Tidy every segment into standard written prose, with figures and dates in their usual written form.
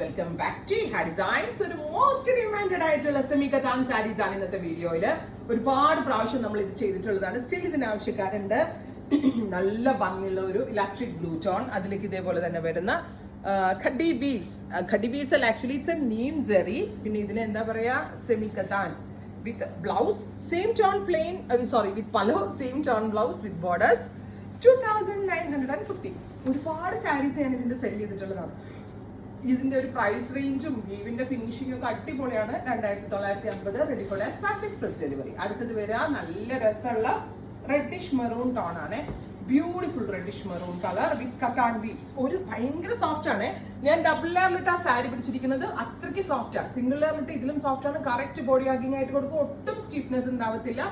Welcome back to ഹാ designs. ഒരു most demanded ആയിട്ടുള്ള സെമി കത്താൻ സാരീസ് ആണ് ഇന്നത്തെ വീഡിയോയില്. ഒരുപാട് പ്രാവശ്യം നമ്മൾ ഇത് ചെയ്തിട്ടുള്ളതാണ്. സ്റ്റിൽ ഇതിന് ആവശ്യക്കാരുണ്ട്. നല്ല ഭംഗിയുള്ള ഒരു ഇലക്ട്രിക് ബ്ലൂ ടോൺ, അതിലേക്ക് ഇതേപോലെ തന്നെ വരുന്ന ഖഡി വീവ്സ് അല്ല, actually it's a neem series. പിന്നെ ഇതിന് എന്താ പറയാ, semi katan with blouse, same tone plain, with pallu, same tone blouse with borders. 2950. ഒരുപാട് സാരീസ് ഞാൻ ഇതിന്റെ സെൽ ചെയ്തിട്ടുള്ളതാണ്. ഇതിന്റെ ഒരു പ്രൈസ് റേഞ്ചും വീവിന്റെ ഫിനിഷിംഗ് ഒക്കെ അടിപൊളിയാണ്. 2950 ready for dash express delivery. അടുത്തത് വരിക നല്ല രസമുള്ള റെഡിഷ് മെറൂൺ ടോൺ ആണ്. Beautiful reddish maroon colour with katan weaves. ഒരു ഭയങ്കര സോഫ്റ്റ് ആണ്. ഞാൻ ഡബിൾ ലെയറിലിട്ട് ആ സാരി പിടിച്ചിരിക്കുന്നത് അത്രയ്ക്ക് സോഫ്റ്റ് ആണ്. സിംഗിൾ ലെയറിലിട്ട് ഇതിലും സോഫ്റ്റ് ആണ്. കറക്റ്റ് ബോഡി ഹാഗിങ് ആയിട്ട് കൊടുക്കും. ഒട്ടും സ്റ്റിഫ്നെസ് ഉണ്ടാവത്തില്ല.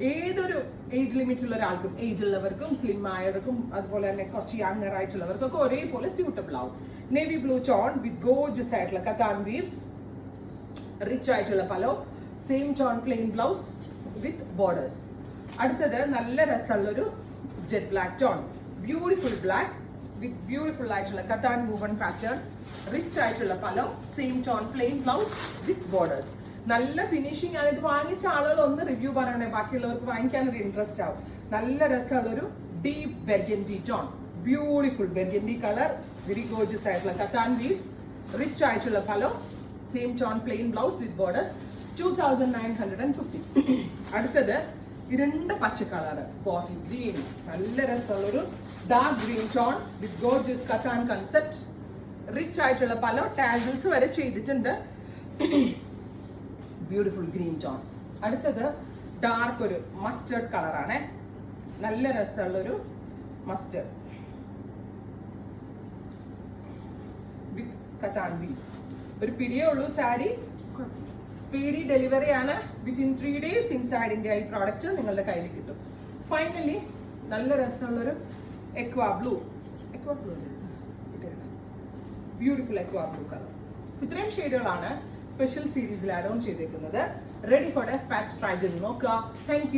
ഏതൊരു ഏജ് ലിമിറ്റ് ഉള്ള ഒരാൾക്കും, ഏജ് ഉള്ളവർക്കും സ്ലിം ആയവർക്കും അതുപോലെ തന്നെ കുറച്ച് യങ്ങർ ആയിട്ടുള്ളവർക്കൊക്കെ ഒരേപോലെ സ്യൂട്ടബിൾ ആവും. Navy blue tone with gorgeous ആയിട്ടുള്ള കത്താൻ വീവ്സ്, റിച്ച് ആയിട്ടുള്ള pallu, same tone plain blouse with borders. അടുത്തത് നല്ല രസമുള്ളൊരു jet black tone, beautiful black with beautiful ആയിട്ടുള്ള കത്താൻ വുവൺ പാറ്റേൺ, റിച്ച് ആയിട്ടുള്ള pallu, same tone plain blouse with borders. നല്ല ഫിനിഷിംഗ് ആണ്. ഇത് വാങ്ങിച്ച ആളുകൾ ഒന്ന് റിവ്യൂ പറയണേ, ബാക്കിയുള്ളവർക്ക് വാങ്ങിക്കാനൊരു ഇൻട്രസ്റ്റ് ആവും. നല്ല രസമുള്ളൊരു deep burgundy tone, beautiful burgundy colour, very gorgeous ആയിട്ടുള്ള കത്താൻ വീവ്സ്, റിച്ച് ആയിട്ടുള്ള pallu, same tone plain blouse with borders. 2950. അടുത്തത് ഇരുണ്ട പച്ച കളർ, ബോട്ടിൽ ഗ്രീൻ, നല്ല രസമുള്ളൊരു dark green tone with gorgeous katan concept, rich ആയിട്ടുള്ള പലോ, ടാസൽസ് വരെ ചെയ്തിട്ടുണ്ട്. Beautiful green tone. അടുത്തത് ഡാർക്ക് ഒരു മസ്റ്റേർഡ് കളറാണ്. നല്ല രസമുള്ളൊരു മസ്റ്റേർഡ് വിത്ത് കത്താൻ വീവ്സ്. ഒരു പിടിയേ ഉള്ളൂ സാരി. സ്പീഡി ഡെലിവറി ആണ്. വിത്തിൻ 3 days ഇൻസൈഡ് ഇന്ത്യ ഈ പ്രോഡക്റ്റ് നിങ്ങളുടെ കയ്യിൽ കിട്ടും. ഫൈനലി നല്ല രസമുള്ളൊരു aqua blue beautiful aqua blue colour. ഇത്രയും ഷെയ്ഡുകളാണ് സ്പെഷ്യൽ സീരീസിൽ ആഡ് ഓൺ ചെയ്തേക്കുന്നത്. റെഡി ഫോർ ഡാഷ് ട്രൈ ചെയ്ത് നോക്കുക. Thank you.